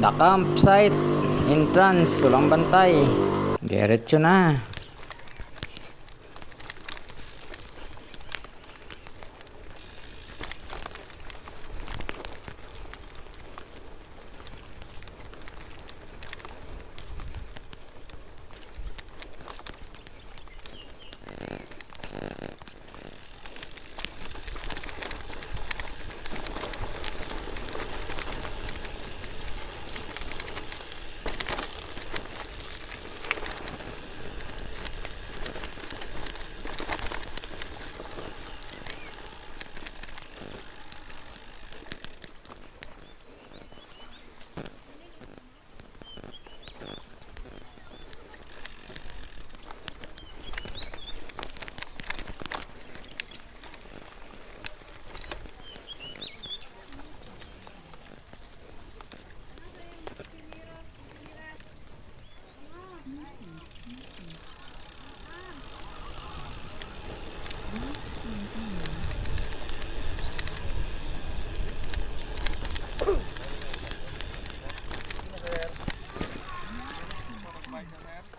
The campsite entrance, walang bantay. Diretso na.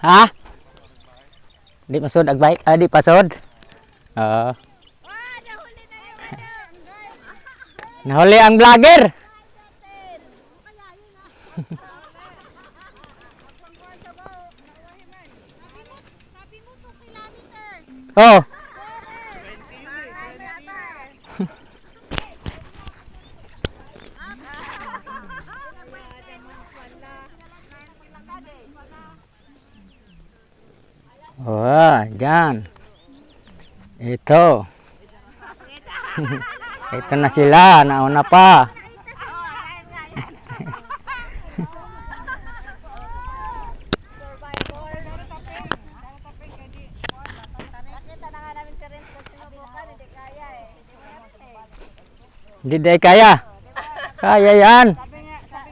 Ha? Di masod agbay, di pasod. Nahuli ang vlogger. Oh. Wah, dyan. Ito. Ito na sila, nauna pa. Hindi dahil kaya. Kaya yan. Sabi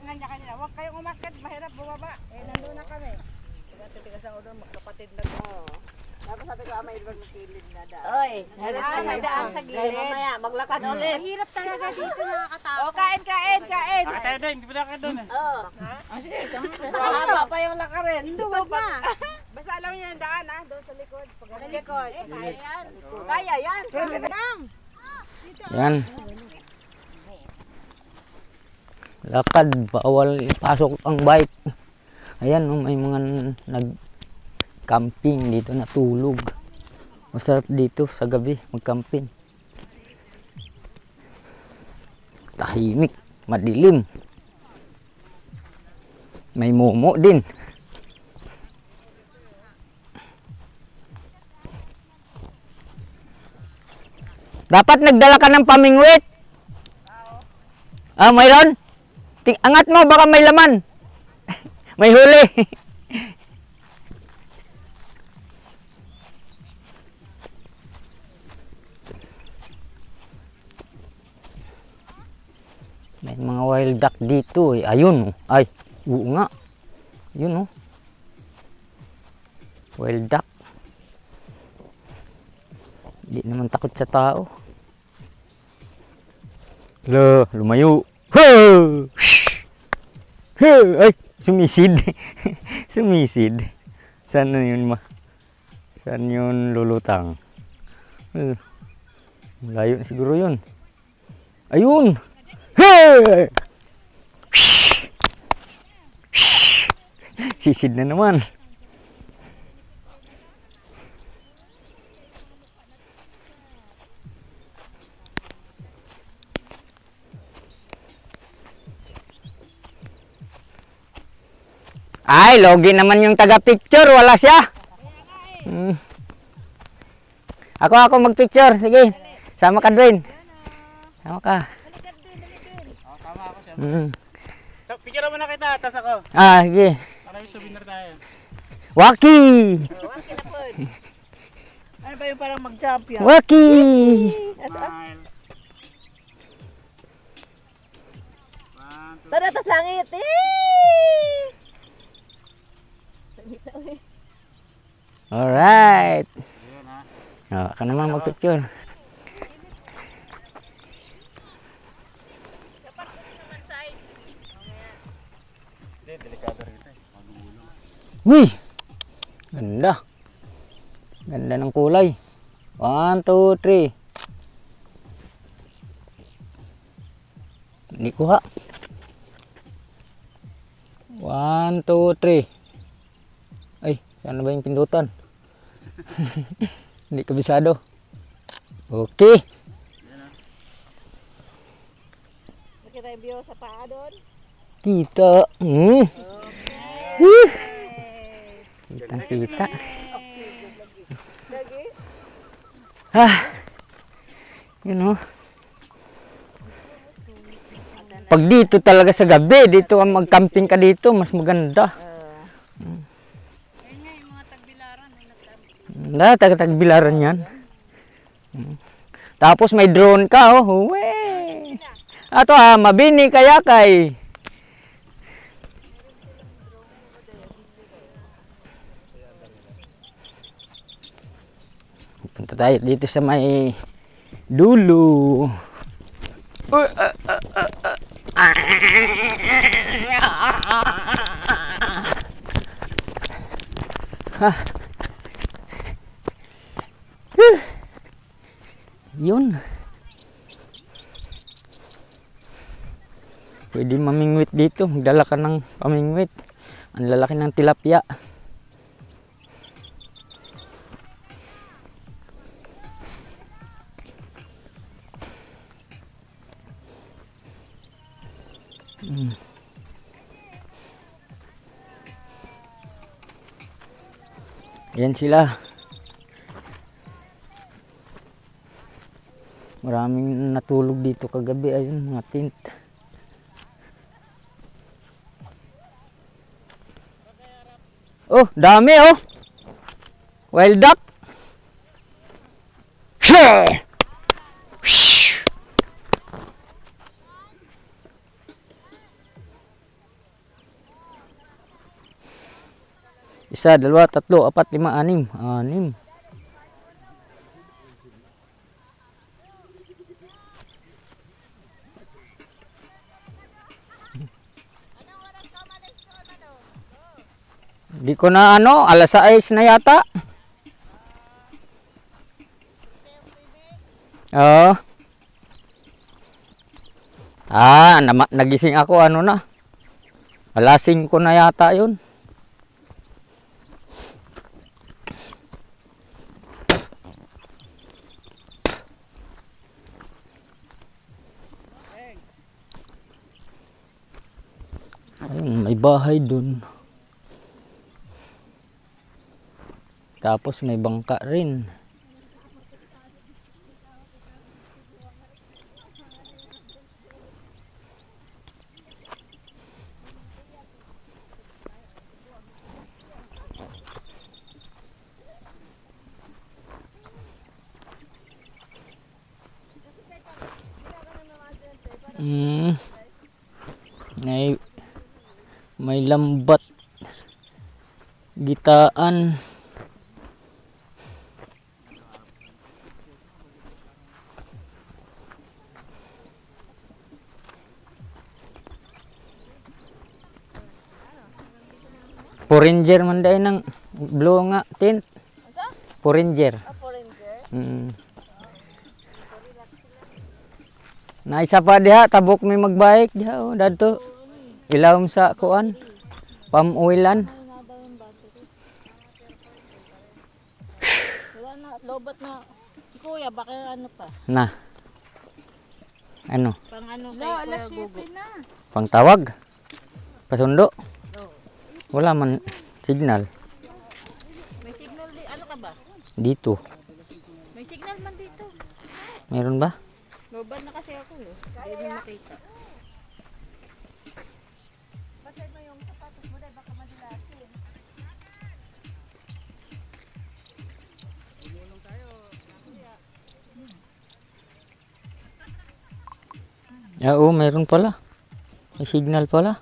nga niya kanina, huwag kayong umakit, mahirap bumaba. Nandun na kami. Titigas ang ulo, magkapatid na ko. Tapos sabi ko, may ibang kilid na daan. Oy, may daan sa gilid. Mamaya, maglakad ulit. Mahirap talaga dito, nakakatakot. O, kain. Tayo din, hindi ba na kayo doon eh? Oo. Sige, mahaba pa yung lakarin. Duwag na. Basta alam niya yung daan, doon sa likod. Sa likod. Kaya yan. Kaya yan. Yan. Lakad, bawal ipasok ang bike. Ayan, may mga nag-camping dito, natulog. Masarap dito sa gabi, mag-camping. Tahimik, madilim. May momo din. Dapat nagdala ka ng pamingwit. Ah, mayroon? Angat mo, baka may laman. May huli. May mga wild duck dito eh. Ayun oh. Ay, oo nga. Yun oh. Wild duck. Hindi naman takot sa tao. Lumayo. Ay, sumisid. Sumisid. Saan yun Saan yun lulutang? Malayo na siguro yun. Ayun! Sisid na naman. Ay, logi naman yung taga-picture. Wala siya. Ako mag-picture. Sige. Sama ka din. Sama ka. Sama ako siya. So, picture mo na kita, tas ako. Ah, sige. Para may souvenir tayo. Waki! Waki na po. Ano ba yung parang mag-champion? Waki! Smile. Tara, tas langit. Alright. Ayan ha. Ka naman mag-picture. Kasi delikado rito eh. Magulong. Uy! Ganda. Ganda ng kulay. 1, 2, 3. Hindi kuha. 1, 2, 3. Ay, saan na ba yung pindutan? Hindi kabisado. Okay. Nakita yung view sa paa doon. Kita. Kita. Lagi. You know. Pag dito talaga sa gabi, dito ang mag-camping ka dito, mas maganda. Ayun nga, yung mga tagbilaran. Tagbilaran yan. Tapos may drone ka, oh. Uwe. Ato mabini kaya kay. Punta tayo dito sa may dulo. Yun. Pwede mamingwit dito. Magdala ka ng pamingwit. Ang lalaki ng tilapia. Yan sila. Maraming natulog dito kagabi. Ayun, mga tent. Oh, dami oh. Wild duck. Isa, dalawa, tatlo, apat, lima, anim. Anim. Di ko na ano, alas 6 na yata. Oo. Nagising ako ano na. Alas 5 na yata yun. Ayun, may bahay dun. Tapos may bangka rin. May lambat gitaan. Foreigner man dahil ng blue nga tent. Foreigner. Na isa pa diha, tabok may magbike diha oh, dadto. Ilawom sa kuan. Pamuilan. Wala na, lobat na. Si Kuya, baka ano pa? Na. Ano? Pang ano kay Kuya Gugo? Pangtawag? Pasundo? Wala man signal. May signal di, ano ka ba? Dito. May signal man dito. Meron ba? Lobat na kasi ako eh. Hindi mo makita. Basay mo yung sapatos mo dahil baka madilasin. Oo, meron pala. May signal pala.